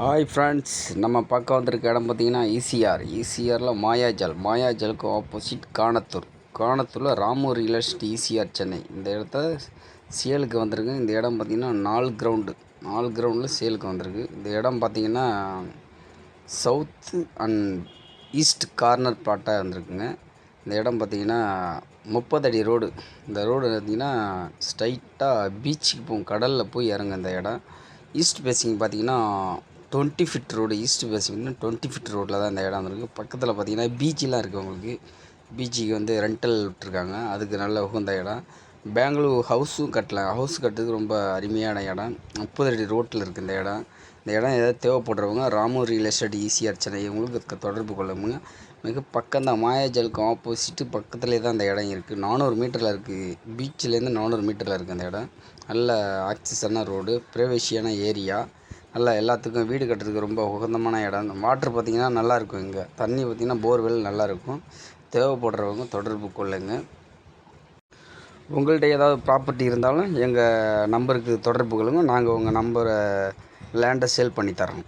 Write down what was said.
Hi friends, நம்ம பார்க்க வந்திருக்க இடம் பார்த்திங்கன்னா ஈசிஆரில் மாயாஜாலுக்கு ஆப்போசிட் காணத்தூரில் Ramu real estate ECR Chennai. இந்த இடத்த சேலுக்கு வந்திருக்கு. இந்த இடம் பார்த்திங்கன்னா 4 கிரவுண்டில் சேலுக்கு வந்திருக்கு. இந்த இடம் பார்த்திங்கன்னா சவுத்து அண்ட் ஈஸ்ட் கார்னர் பிளாட்டாக வந்திருக்குங்க. இந்த இடம் பார்த்திங்கன்னா 30 அடி ரோடு. இந்த ரோடு பார்த்திங்கன்னா ஸ்ட்ரைட்டாக பீச்சுக்கு போகும், கடலில் போய் இறங்க. இந்த இடம் ஈஸ்ட் பேசிங் பார்த்திங்கன்னா 20 ஃபீட் ரோடு. ஈஸ்ட் பேசிங்னா 20 ஃபீட் ரோட்டில் தான் இந்த இடம் இருக்குது. பக்கத்தில் பார்த்திங்கன்னா பீச்செலாம் இருக்குது. உங்களுக்கு பீச்சுக்கு வந்து ரெண்டல் விட்டுருக்காங்க. அதுக்கு நல்ல உகந்த இடம். பெங்களூர் ஹவுஸும் கட்டலாம். ஹவுஸ் கட்டுறதுக்கு ரொம்ப அருமையான இடம். 30 அடி ரோட்டில் இருக்குது இந்த இடம். இந்த இடம் ஏதாவது தேவைப்படுறவங்க Ramu real estate ECR Chennai உங்களுக்கு தொடர்பு கொள்ளுங்க. மிக பக்கம்தான், மாயாஜாலுக்கு ஆப்போசிட்டு பக்கத்துலேயே தான் இந்த இடம் இருக்குது. 400 மீட்டரில் இருக்குது. பீச்சிலேருந்து 400 மீட்டரில் இருக்குது இந்த இடம். நல்ல ஆக்சஸான ரோடு, ப்ரைவேசியான ஏரியா. நல்லா எல்லாத்துக்கும் வீடு கட்டுறதுக்கு ரொம்ப உகந்தமான இடம். வாட்ரு பார்த்திங்கன்னா நல்லாயிருக்கும். இங்கே தண்ணி பார்த்திங்கன்னா போர்வெல் நல்லாயிருக்கும். தேவைப்படுறவங்க தொடர்பு கொள்ளுங்க. உங்கள்கிட்ட ஏதாவது ப்ராப்பர்ட்டி இருந்தாலும் எங்கள் நம்பருக்கு தொடர்பு கொள்ளுங்கள். நாங்கள் உங்கள் லேண்டை சேல் பண்ணி தரோம்.